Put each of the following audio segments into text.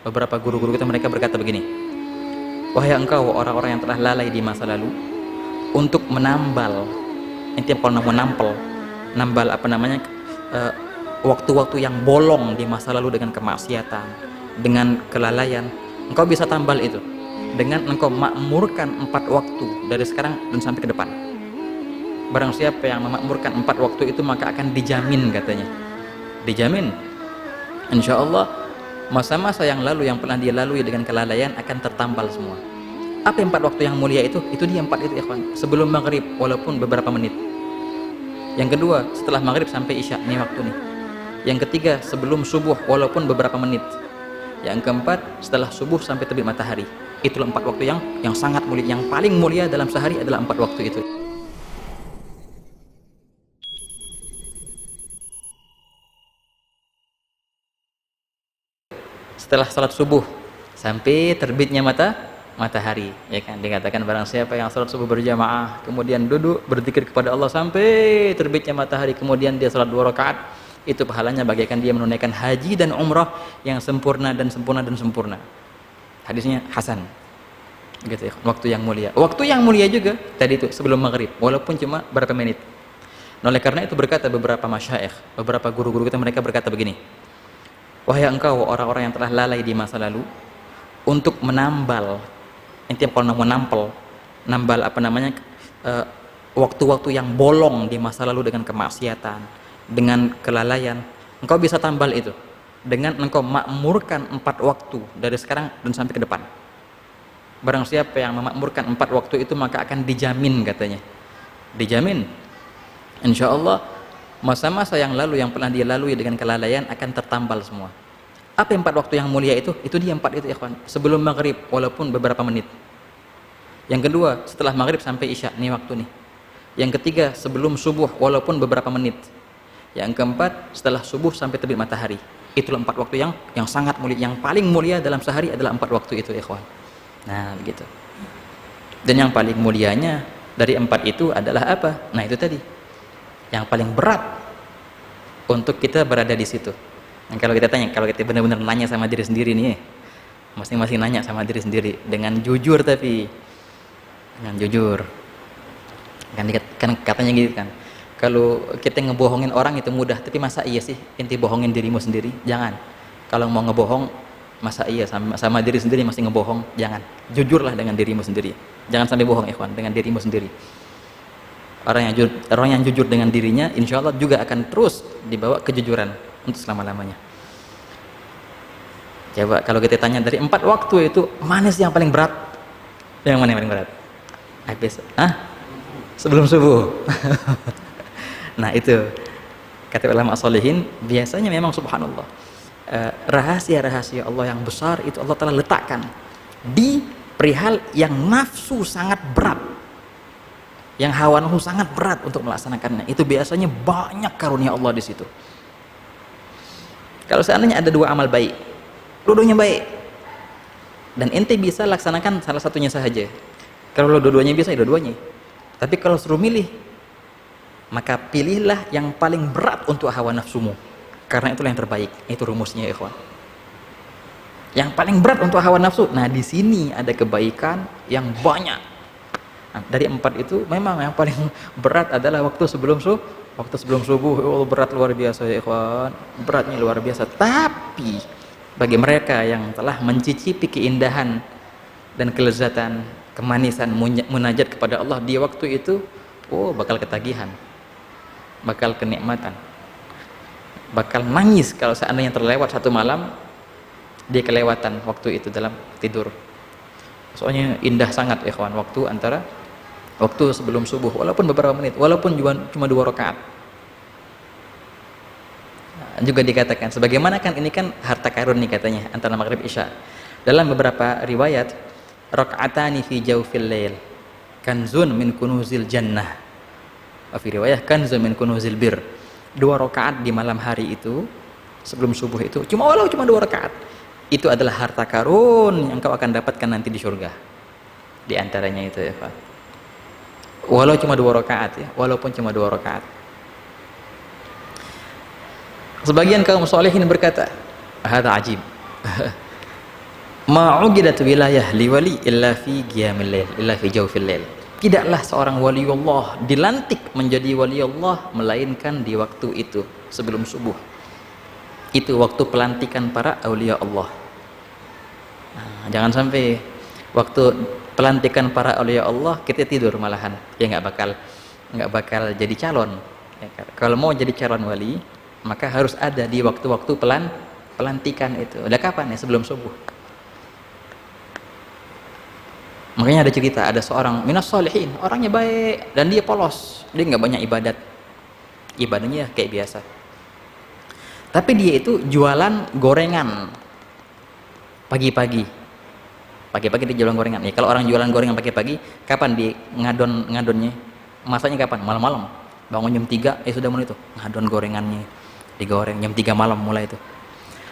beberapa guru-guru kita mereka berkata begini, wahai engkau orang-orang yang telah lalai di masa lalu untuk menambal, intinya kalau mau nambal apa namanya, waktu-waktu yang bolong di masa lalu dengan kemaksiatan, dengan kelalaian, engkau bisa tambal itu dengan engkau makmurkan 4 waktu dari sekarang dan sampai ke depan. Barang siapa yang memakmurkan 4 waktu itu maka akan dijamin, katanya, dijamin insya Allah masa-masa yang lalu yang pernah dia lalui dengan kelalaian akan tertambal semua. Apa 4 waktu yang mulia itu? Itu dia 4 itu, ikhwan. Sebelum maghrib walaupun beberapa menit. Yang kedua setelah maghrib sampai isya, ini waktu nih. Yang ketiga sebelum subuh walaupun beberapa menit. Yang keempat setelah subuh sampai terbit matahari. Itulah 4 waktu yang sangat mulia. Yang paling mulia dalam sehari adalah 4 waktu itu. Setelah salat subuh sampai terbitnya matahari, ya kan, dikatakan barang siapa yang salat subuh berjamaah kemudian duduk berzikir kepada Allah sampai terbitnya matahari, kemudian dia salat 2 rakaat, itu pahalanya bagaikan dia menunaikan haji dan umrah yang sempurna dan sempurna dan sempurna. Hadisnya hasan, gitu ya. Waktu yang mulia, waktu yang mulia juga tadi itu sebelum maghrib walaupun cuma berapa menit. Oleh karena itu berkata beberapa masyaikh, beberapa guru-guru kita mereka berkata begini, wahai engkau orang-orang yang telah lalai di masa lalu untuk menambal, intinya kalau mau nambal apa namanya, waktu-waktu yang bolong di masa lalu dengan kemaksiatan, dengan kelalaian, engkau bisa tambal itu dengan engkau makmurkan 4 waktu dari sekarang dan sampai ke depan. Barang siapa yang memakmurkan 4 waktu itu maka akan dijamin, katanya, dijamin insya Allah masa-masa yang lalu yang pernah dia lalui dengan kelalaian akan tertambal semua. Apa 4 waktu yang mulia itu? Itu dia 4 itu, ikhwan. Sebelum maghrib walaupun beberapa menit. Yang kedua setelah maghrib sampai isya, ini waktu nih. Yang ketiga sebelum subuh walaupun beberapa menit. Yang keempat setelah subuh sampai terbit matahari. Itulah 4 waktu yang sangat mulia. Yang paling mulia dalam sehari adalah 4 waktu itu, ikhwan. Nah begitu. Dan yang paling mulianya dari 4 itu adalah apa? Nah itu tadi, yang paling berat untuk kita berada di situ. Dan kalau kita tanya, kalau kita benar-benar nanya sama diri sendiri nih, masing-masing nanya sama diri sendiri dengan jujur, tapi dengan jujur. Kan katanya gitu kan, kalau kita ngebohongin orang itu mudah, tapi masa iya sih inti bohongin dirimu sendiri? Jangan. Kalau mau ngebohong, masa iya sama diri sendiri masih ngebohong? Jangan. Jujurlah dengan dirimu sendiri. Jangan sampai bohong, ikhwan, dengan dirimu sendiri. Orang yang jujur dengan dirinya insya Allah juga akan terus dibawa kejujuran untuk selama-lamanya. Coba kalau kita tanya dari 4 waktu itu mana sih yang paling berat? Yang mana yang paling berat? Habis sebelum subuh. Nah itu kata ulama sholihin, biasanya memang subhanallah, rahasia-rahasia Allah yang besar itu Allah telah letakkan di perihal yang nafsu sangat berat, yang hawa nafsu sangat berat untuk melaksanakannya. Itu biasanya banyak karunia Allah di situ. Kalau seandainya ada 2 amal baik, dua-duanya baik, dan ente bisa laksanakan salah satunya saja. Kalau dua-duanya bisa, ya dua-duanya. Tapi kalau suruh milih, maka pilihlah yang paling berat untuk hawa nafsumu, karena itulah yang terbaik. Itu rumusnya, ikhwan. Yang paling berat untuk hawa nafsu. Nah di sini ada kebaikan yang banyak. Nah, dari 4 itu memang yang paling berat adalah waktu sebelum subuh. Oh, berat luar biasa, ya ikhwan, beratnya luar biasa. Tapi bagi mereka yang telah mencicipi keindahan dan kelezatan, kemanisan munajat kepada Allah di waktu itu, oh bakal ketagihan, bakal kenikmatan, bakal nangis kalau seandainya terlewat 1 malam dia kelewatan waktu itu dalam tidur. Soalnya indah sangat, ikhwan, waktu sebelum subuh walaupun beberapa menit, walaupun cuma 2 rakaat. Juga dikatakan sebagaimana kan ini kan harta karun nih katanya antara maghrib isya. Dalam beberapa riwayat, rakaatani fi jawfil lail kanzun min kunuzil jannah. Wa fi riwayah kanzun min kunuzil bir. 2 rakaat di malam hari itu sebelum subuh itu walau cuma 2 rakaat. Itu adalah harta karun yang kau akan dapatkan nanti di surga. Di antaranya itu, ya Pak. Walau cuma 2 rakaat, ya, walaupun cuma 2 rakaat. Sebagian kaum solehin berkata, hadza ajib. Ma'ugidat wilayah liwali illa fi qiyamil lail, illa fi jawfil lail. Tidaklah seorang waliullah dilantik menjadi waliullah melainkan di waktu itu sebelum subuh. Itu waktu pelantikan para aulia Allah. Nah, jangan sampai waktu pelantikan para aulia Allah kita tidur malahan, ya nggak bakal jadi calon. Ya, kalau mau jadi calon wali, maka harus ada di waktu-waktu pelantikan itu. Udah kapan ya? Sebelum subuh. Makanya ada cerita, ada seorang minas sholihin, orangnya baik dan dia polos, dia nggak banyak ibadahnya kayak biasa. Tapi dia itu jualan gorengan pagi-pagi dia jualan gorengan. Ya, kalau orang jualan gorengan pagi-pagi, kapan di ngadonnya? Masanya kapan? Malam-malam. Bangun jam 3, sudah mulai itu ngadon gorengannya, digoreng jam 3 malam mulai itu.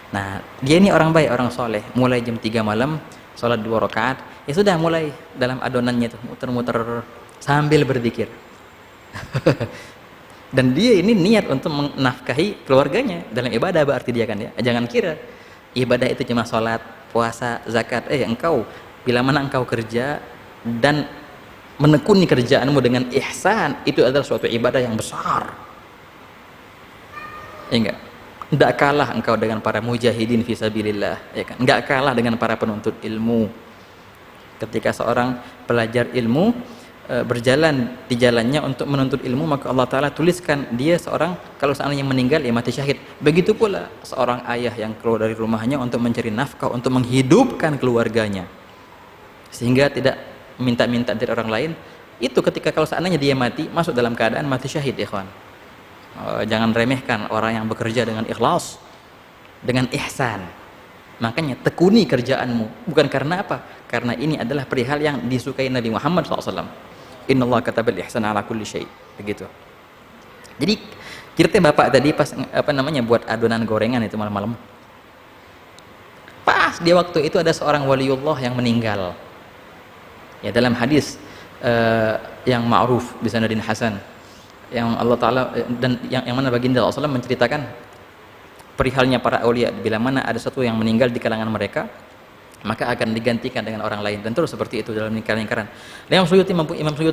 Nah, dia ini orang baik, orang soleh, mulai jam 3 malam sholat 2 rakaat, ya sudah mulai dalam adonannya itu muter-muter sambil berzikir. Dan dia ini niat untuk menafkahi keluarganya dalam ibadah, berarti dia kan ya. Jangan kira ibadah itu cuma sholat, puasa, zakat. Engkau bila mana engkau kerja dan menekuni kerjaanmu dengan ihsan, itu adalah suatu ibadah yang besar. Ya enggak? Enggak kalah engkau dengan para mujahidin fisabilillah, ya kan? Enggak kalah dengan para penuntut ilmu. Ketika seorang pelajar ilmu berjalan di jalannya untuk menuntut ilmu, maka Allah Ta'ala tuliskan dia seorang, kalau seandainya meninggal ya mati syahid. Begitu pula seorang ayah yang keluar dari rumahnya untuk mencari nafkah, untuk menghidupkan keluarganya, sehingga tidak minta-minta dari orang lain. Itu ketika kalau seandainya dia mati, masuk dalam keadaan mati syahid, ya kawan. Jangan remehkan orang yang bekerja dengan ikhlas, dengan ihsan. Makanya tekuni kerjaanmu, bukan karena apa? Karena ini adalah perihal yang disukai Nabi Muhammad SAW. Innallaha katabal ihsana ala kulli syai'. Begitu. Jadi cerita bapak tadi pas buat adonan gorengan itu malam-malam. Pas di waktu itu ada seorang waliullah yang meninggal. Ya, dalam hadis yang ma'ruf bi sanadin hasan, yang Allah Ta'ala dan yang mana baginda Allah SAW menceritakan perihalnya para aulia, bila mana ada satu yang meninggal di kalangan mereka, maka akan digantikan dengan orang lain, dan terus seperti itu dalam lingkaran. Imam Suyuti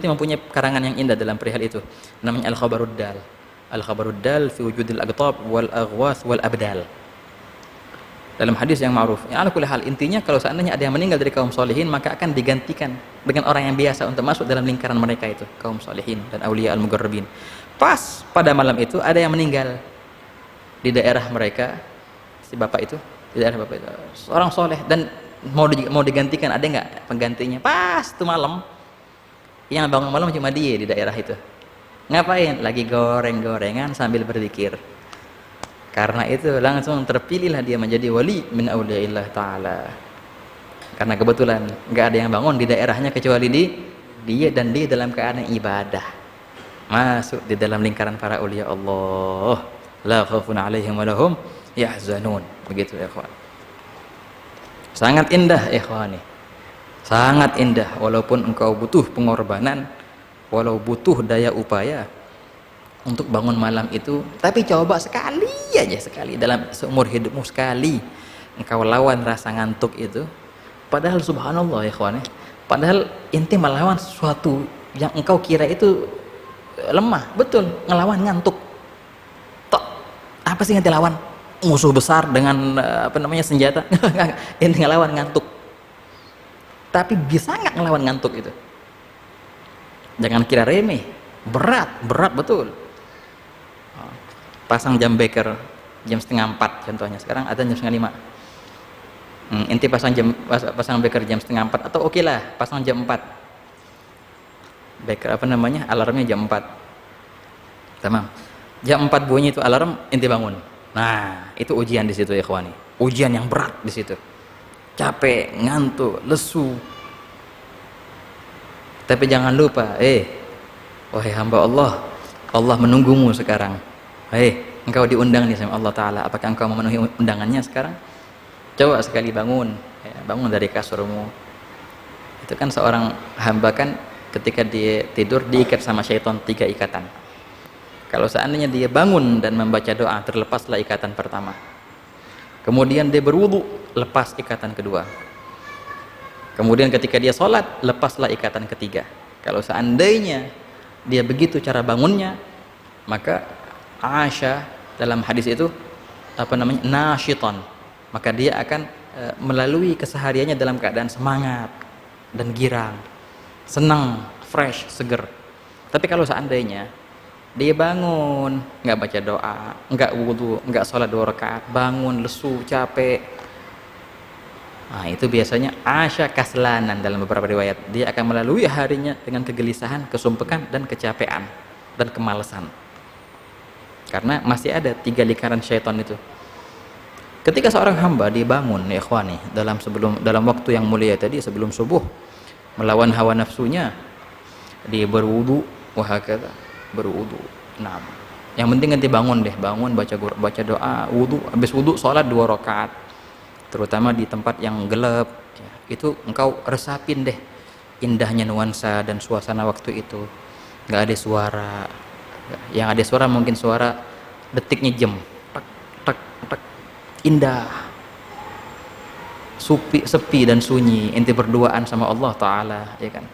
mempunyai karangan yang indah dalam perihal itu, namanya Al-Khabaruddal fi wujudil aqtab wal aghwath wal abdal. Dalam hadis yang ma'ruf, ya ala kulli hal, intinya kalau seandainya ada yang meninggal dari kaum solihin, maka akan digantikan dengan orang yang biasa untuk masuk dalam lingkaran mereka itu, kaum solihin dan aulia al-muqarrabin. Pas pada malam itu ada yang meninggal di daerah mereka, si bapak itu, di daerah bapak itu seorang soleh, dan mau digantikan, ada nggak penggantinya? Pas itu malam, yang bangun malam cuma dia di daerah itu. Ngapain? Lagi goreng-gorengan sambil berzikir. Karena itu langsung terpilihlah dia menjadi wali min auliyaillah ta'ala. Karena kebetulan nggak ada yang bangun di daerahnya kecuali dia, dan dia dalam keadaan ibadah, masuk di dalam lingkaran para aulia Allah. La khaufun 'alaihim wa lahum yahzanun. Begitu ya ikhwan. Sangat indah ikhwani. Sangat indah, walaupun engkau butuh pengorbanan, walau butuh daya upaya untuk bangun malam itu, tapi coba sekali dalam seumur hidupmu, sekali engkau lawan rasa ngantuk itu. Padahal subhanallah ya ikhwan, padahal inti melawan sesuatu yang engkau kira itu lemah, betul, ngelawan ngantuk. Tok, apa sih yang dilawan? Musuh besar dengan senjata. Inti ngelawan ngantuk. Tapi bisa nggak ngelawan ngantuk itu? Jangan kira remeh, berat betul. Pasang jam beker jam 3:30 contohnya, sekarang ada jam 3:30. Inti pasang beker jam 3:30, atau oke lah pasang jam 4. Beker alarmnya jam 4. Tamam. Jam 4 bunyi itu alarm, inti bangun. Nah, itu ujian di situ ya ikhwani. Ujian yang berat di situ. Capek, ngantuk, lesu. Tapi jangan lupa, wahai hamba Allah, Allah menunggumu sekarang. Engkau diundang nih sama Allah Ta'ala. Apakah engkau memenuhi undangannya sekarang? Coba sekali bangun, bangun dari kasurmu. Itu kan seorang hamba kan ketika dia tidur diikat sama syaitan 3 ikatan. Kalau seandainya dia bangun dan membaca doa, terlepaslah ikatan pertama. Kemudian dia berwudu, lepas ikatan kedua. Kemudian ketika dia sholat, lepaslah ikatan ketiga. Kalau seandainya dia begitu cara bangunnya, maka Aisyah dalam hadis itu nasyiton, maka dia akan melalui kesehariannya dalam keadaan semangat dan girang, senang, fresh, seger. Tapi kalau seandainya dia bangun nggak baca doa, nggak wudhu, nggak sholat 2 rakaat, bangun lesu, capek, nah itu biasanya Aisyah kaslanan dalam beberapa riwayat. Dia akan melalui harinya dengan kegelisahan, kesumpekan, dan kecapean dan kemalasan, karena masih ada 3 lingkaran syaitan itu. Ketika seorang hamba dibangun, ya ikhwani, dalam waktu yang mulia tadi, sebelum subuh, melawan hawa nafsunya, dia berwudu, wahakata, berwudu. Nah, yang penting nanti bangun deh, bangun baca doa, wudu, habis wudu sholat 2 rakaat, terutama di tempat yang gelap, ya, itu engkau resapin deh indahnya nuansa dan suasana waktu itu. Nggak ada suara, yang ada suara mungkin suara detiknya jam, tak tak tak, indah, sepi dan sunyi, ente berduaan sama Allah Ta'ala, ya kan,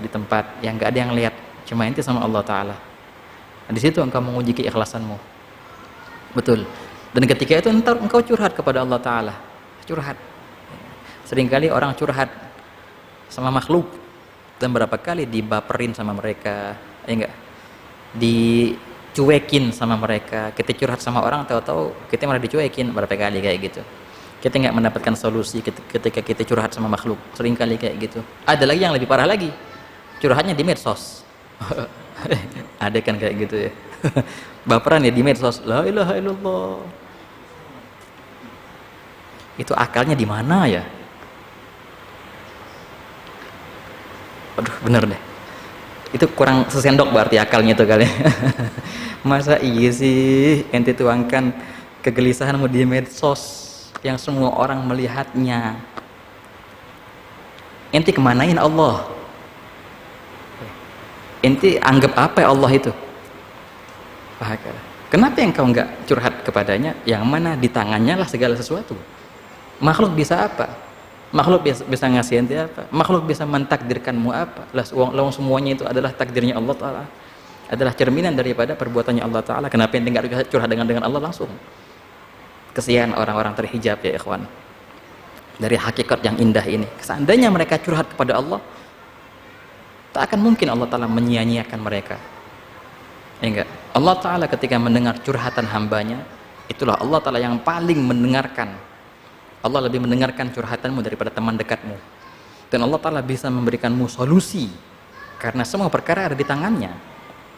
di tempat yang nggak ada yang lihat, cuma ente sama Allah Ta'ala. Nah, di situ engkau menguji keikhlasanmu, betul. Dan ketika itu entar engkau curhat kepada Allah Ta'ala, curhat. Seringkali orang curhat sama makhluk, dan berapa kali dibaperin sama mereka, ya enggak, dicuekin sama mereka. Kita curhat sama orang, tahu-tahu kita malah dicuekin, berapa kali kayak gitu. Kita nggak mendapatkan solusi ketika kita curhat sama makhluk, seringkali kayak gitu. Ada lagi yang lebih parah lagi, curhatnya di medsos. Ada kan kayak gitu ya. Baperan ya di medsos, la ilaha illallah. Itu akalnya di mana ya? Aduh, bener deh, itu kurang sesendok berarti akalnya itu kali. Masa iya sih ente tuangkan kegelisahanmu di medsos yang semua orang melihatnya, ente kemanain Allah? Ente anggap apa ya Allah itu? Kenapa engkau enggak curhat kepadanya, yang mana di tangannya lah segala sesuatu? Makhluk bisa apa? Makhluk bisa ngasih ente apa? Makhluk bisa mentakdirkanmu apa? Lah semuanya itu adalah takdirnya Allah Ta'ala, adalah cerminan daripada perbuatannya Allah Ta'ala. Kenapa ente enggak curhat dengan Allah langsung? Kesian orang-orang terhijab ya ikhwan, dari hakikat yang indah ini. Seandainya mereka curhat kepada Allah, tak akan mungkin Allah Ta'ala menyia-nyiakan mereka, ya enggak? Allah Ta'ala ketika mendengar curhatan hambanya, itulah Allah Ta'ala yang paling mendengarkan. Allah lebih mendengarkan curhatanmu daripada teman dekatmu, dan Allah Ta'ala bisa memberikanmu solusi, karena semua perkara ada di tangannya.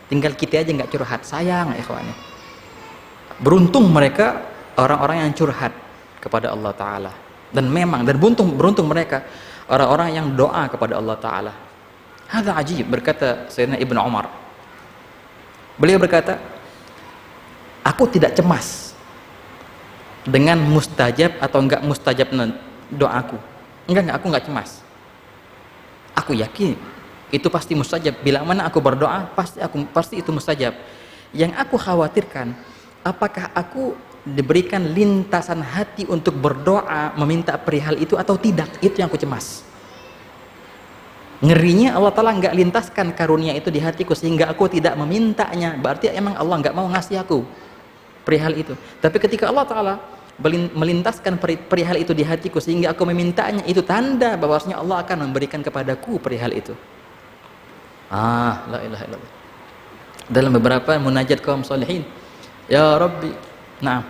Tinggal kita aja nggak curhat, sayang ikhwani. Beruntung mereka orang-orang yang curhat kepada Allah Ta'ala, dan beruntung mereka orang-orang yang doa kepada Allah Ta'ala. Hadza ajib, berkata Sayyidina Ibnu Umar, beliau berkata, aku tidak cemas dengan mustajab atau enggak mustajab doaku. Enggak, aku enggak cemas. Aku yakin itu pasti mustajab. Bila mana aku berdoa, pasti itu mustajab. Yang aku khawatirkan, apakah aku diberikan lintasan hati untuk berdoa meminta perihal itu atau tidak? Itu yang aku cemas. Ngerinya Allah Ta'ala enggak lintaskan karunia itu di hatiku sehingga aku tidak memintanya. Berarti emang Allah enggak mau ngasih aku perihal itu. Tapi ketika Allah Ta'ala melintaskan perihal itu di hatiku sehingga aku memintanya, itu tanda bahwasanya Allah akan memberikan kepadaku perihal itu. La ilaha illallah. Dalam beberapa munajat kaum salihin, ya Rabbi, na'am,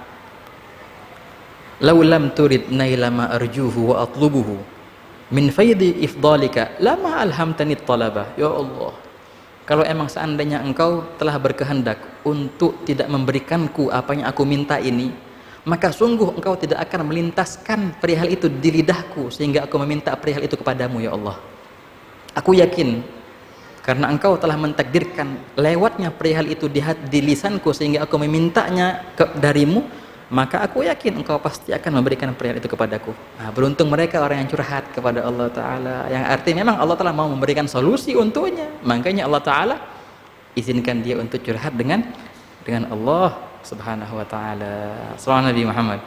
law lam turid naila ma arjuhu wa atlubuhu min faidi ifdalika lama alhamtani talabah. Ya Allah, kalau emang seandainya engkau telah berkehendak untuk tidak memberikanku apa yang aku minta ini, maka sungguh engkau tidak akan melintaskan perihal itu di lidahku sehingga aku meminta perihal itu kepadamu. Ya Allah, aku yakin karena engkau telah mentakdirkan lewatnya perihal itu di lisanku sehingga aku memintanya darimu, maka aku yakin engkau pasti akan memberikan perihal itu kepadaku. Nah, beruntung mereka orang yang curhat kepada Allah Ta'ala, yang artinya memang Allah Ta'ala mau memberikan solusi untuknya. Makanya Allah Ta'ala izinkan dia untuk curhat dengan Allah Subhanahu wa Ta'ala. Sallallahu Nabi Muhammad.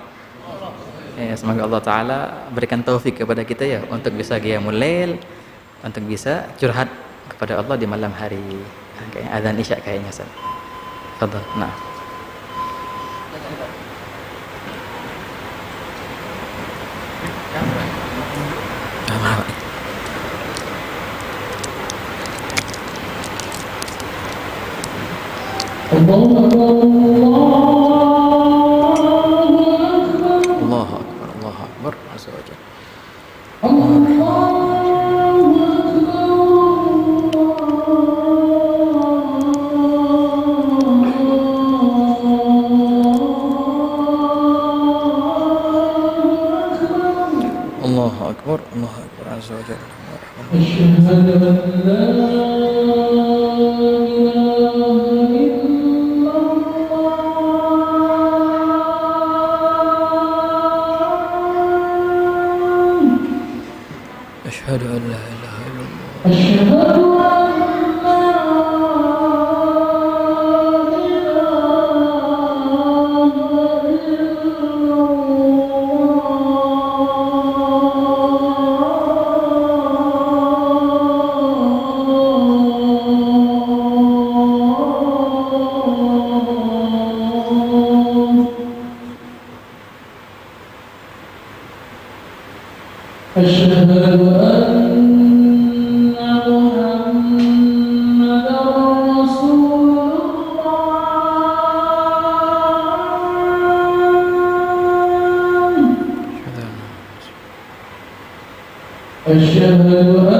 Semoga Allah Ta'ala berikan taufik kepada kita ya untuk bisa qiyamul lail, untuk bisa curhat kepada Allah di malam hari. Kayaknya azan isya kayaknya Ustaz. Fadhal. Nah. Allahu Akbar, Allahu Akbar, azza wa jalla. Allahu Akbar, Allahu Akbar, azza wa jalla. Asyhadu an la ilaha illallah. Asyhadu an la ilaha illallah. Asyhadu an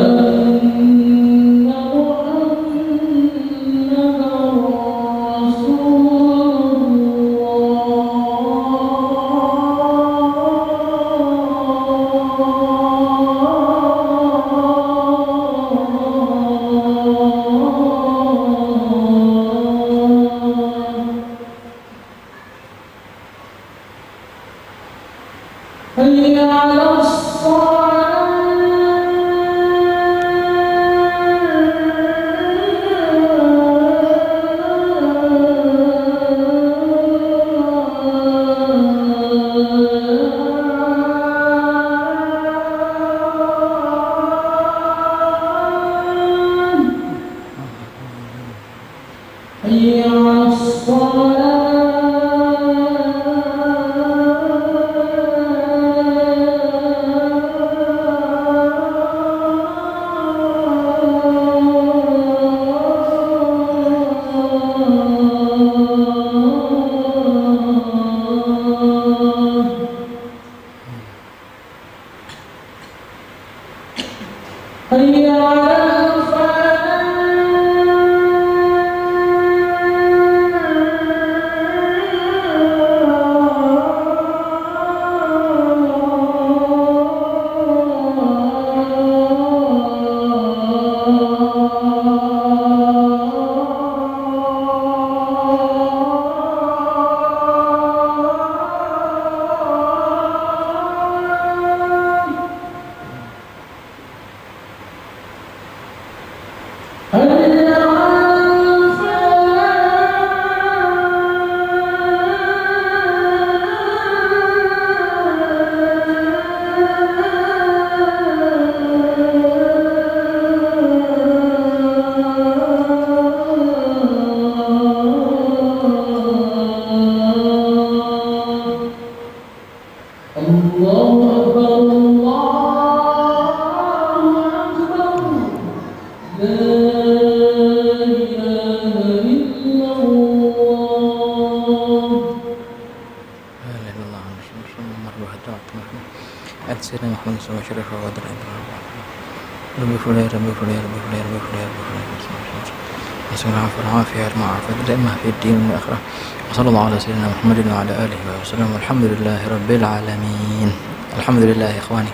Sallallahu alaihi wasallam Muhammadin wa ala alihi wa sallam. Alhamdulillahi rabbil alamin. Alhamdulillah ikhwani.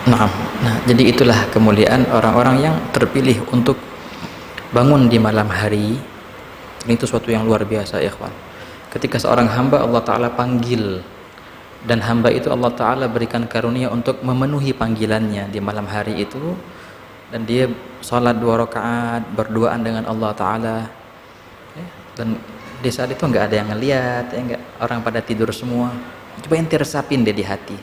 Nah, jadi itulah kemuliaan orang-orang yang terpilih untuk bangun di malam hari. Ini itu suatu yang luar biasa ya ikhwan. Ketika seorang hamba Allah Ta'ala panggil, dan hamba itu Allah Ta'ala berikan karunia untuk memenuhi panggilannya di malam hari itu, dan dia sholat 2 rakaat berduaan dengan Allah Ta'ala ya, dan Di saat itu nggak ada yang ngeliat, ya nggak, orang pada tidur semua. Coba ente resapin deh di hati,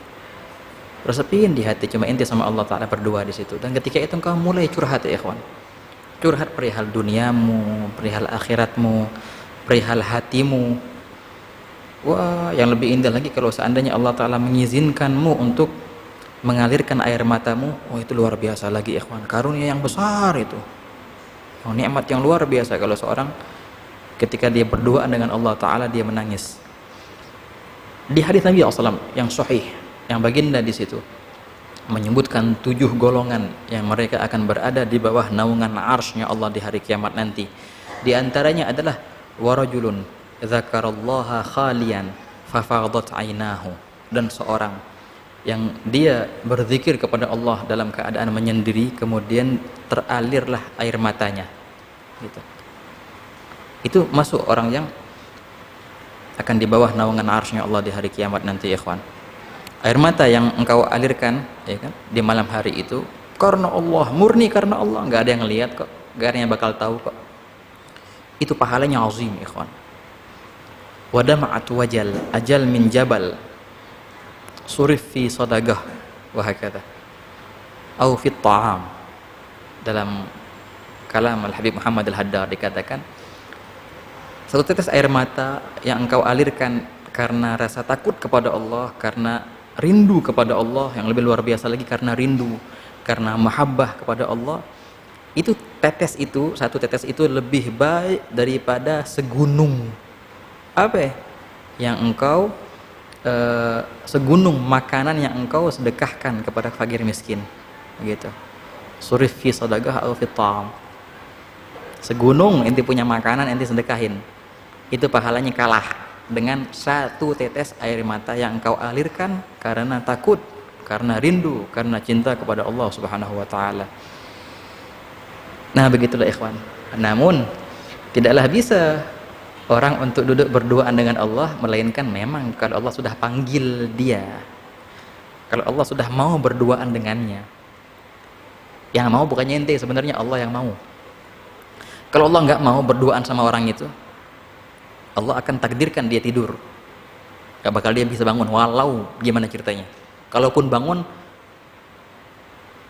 resepin di hati, cuma ente sama Allah Ta'ala berdua di situ. Dan ketika itu engkau mulai curhat ya ikhwan, curhat perihal duniamu, perihal akhiratmu, perihal hatimu. Wah, yang lebih indah lagi kalau seandainya Allah Ta'ala mengizinkanmu untuk mengalirkan air matamu. Oh, itu luar biasa lagi ikhwan, karunia yang besar itu. Oh, nikmat yang luar biasa kalau seorang ketika dia berdoa dengan Allah Ta'ala dia menangis. Di hadis Nabi SAW yang sahih, yang baginda di situ menyebutkan 7 golongan yang mereka akan berada di bawah naungan arsy-Nya Allah di hari kiamat nanti. Di antaranya adalah warajulun dzakarallaha khalian fafadat ainahu, dan seorang yang dia berzikir kepada Allah dalam keadaan menyendiri kemudian teralirlah air matanya gitu. Itu masuk orang yang akan di bawah naungan arsy-Nya Allah di hari kiamat nanti ikhwan. Air mata yang engkau alirkan ya kan di malam hari itu karena Allah, murni karena Allah, nggak ada yang lihat kok, nggak ada yang bakal tahu kok. Itu pahalanya azim ikhwan. Wadama'at wajal ajal min jabal surif fi sadaqah wa hakadha au fi ta'am. Dalam kalam Al-Habib Muhammad Al-Haddad dikatakan, satu tetes air mata yang engkau alirkan karena rasa takut kepada Allah, karena rindu kepada Allah, yang lebih luar biasa lagi karena rindu, karena mahabbah kepada Allah, itu tetes itu, satu tetes itu lebih baik daripada segunung apa ya? Yang engkau segunung makanan yang engkau sedekahkan kepada fakir miskin begitu. Surif fi sadaqah atau fi ta'am. Segunung ente punya makanan ente sedekahin, itu pahalanya kalah dengan satu tetes air mata yang engkau alirkan karena takut, karena rindu, karena cinta kepada Allah Subhanahu wa taala. Nah, begitulah ikhwan. Namun tidaklah bisa orang untuk duduk berduaan dengan Allah melainkan memang kalau Allah sudah panggil dia, kalau Allah sudah mau berduaan dengannya. Yang mau bukannya ente, sebenarnya Allah yang mau. Kalau Allah nggak mau berduaan sama orang itu, Allah akan takdirkan dia tidur, gak bakal dia bisa bangun walau gimana ceritanya. Kalaupun bangun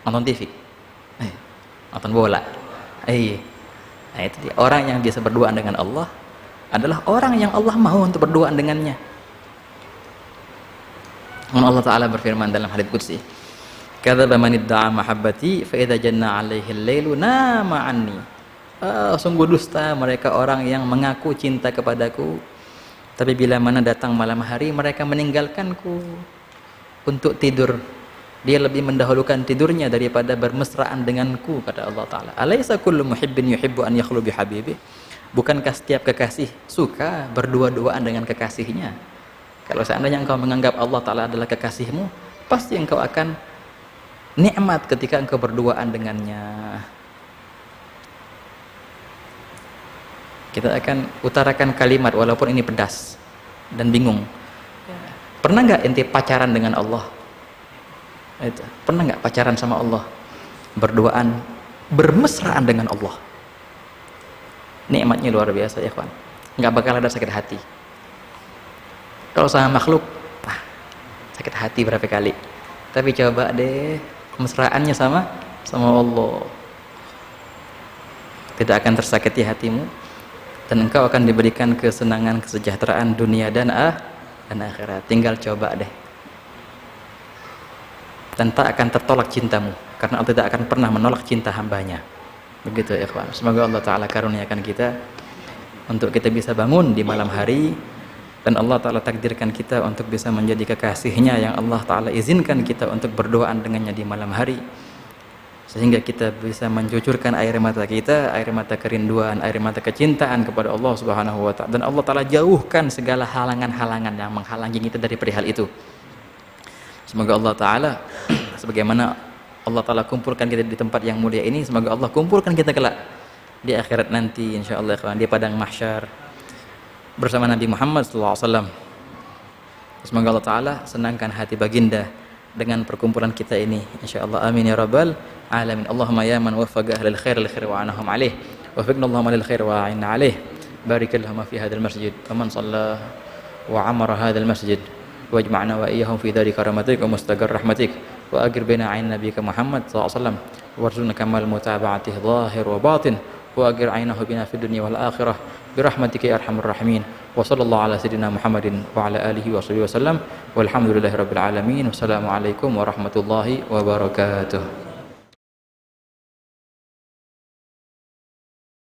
nonton TV, nonton bola. Nah, itu dia. Orang yang bisa berduaan dengan Allah adalah orang yang Allah mau untuk berduaan dengannya. Allah Ta'ala berfirman dalam hadits qudsi, kadzaba man idda'a mahabbati fa idza janna 'alaihi al-lailu nama 'anni. Sungguh dusta mereka orang yang mengaku cinta kepadaku, tapi bila mana datang malam hari mereka meninggalkanku untuk tidur. Dia lebih mendahulukan tidurnya daripada bermesraan denganku, kata Allah Ta'ala. Alaysa kullu muhibbin yuhibbu an yakhlu bihabibih. Bukankah setiap kekasih suka berdua-duaan dengan kekasihnya? Kalau seandainya engkau menganggap Allah Ta'ala adalah kekasihmu, pasti engkau akan nikmat ketika engkau berduaan dengannya. Kita akan utarakan kalimat walaupun ini pedas dan bingung. Pernah nggak ente pacaran dengan Allah? Pernah nggak pacaran sama Allah? Berduaan, bermesraan dengan Allah. Nikmatnya luar biasa ya kawan. Nggak bakal ada sakit hati. Kalau sama makhluk, sakit hati berapa kali. Tapi coba deh kemesraannya sama Allah. Tidak akan tersakiti hatimu, dan engkau akan diberikan kesenangan, kesejahteraan dunia dan akhirat. Tinggal coba deh. Dan tak akan tertolak cintamu, karena Allah tidak akan pernah menolak cinta hambanya. Begitu ya kawan. Semoga Allah Ta'ala karuniakan kita untuk kita bisa bangun di malam hari, dan Allah Ta'ala takdirkan kita untuk bisa menjadi kekasihnya yang Allah Ta'ala izinkan kita untuk berduaan dengannya di malam hari, sehingga kita bisa mencucurkan air mata kita, air mata kerinduan, air mata kecintaan kepada Allah Subhanahu wa Ta'ala. Dan Allah Ta'ala jauhkan segala halangan-halangan yang menghalangi kita dari perihal itu. Semoga Allah Ta'ala sebagaimana Allah Ta'ala kumpulkan kita di tempat yang mulia ini, semoga Allah kumpulkan kita kelak di akhirat nanti insyaallah di padang mahsyar bersama Nabi Muhammad SAW. Semoga Allah Ta'ala senangkan hati baginda dengan perkumpulan kita ini insyaallah. Amin ya rabbal alamin. Allahumma ya man waffaqa ahlal khair lil khair wa anahum alaih, wafiqna Allahumma lil khair wa a'inna alaih. بارك اللهم في هذا المسجد ومن صلى وعمر هذا المسجد واجمعنا وإياهم في دار كرامتك ومستقر رحمتك وأقر بين عين نبيك محمد صلى الله عليه وسلم وارزقنا كمال متابعته ظاهر وباطن وأقر عينه بنا في الدنيا والآخرة برحمتك يا أرحم الراحمين وصلى الله على سيدنا محمد وعلى آله وصحبه وسلم والحمد لله رب العالمين والسلام عليكم ورحمة الله وبركاته.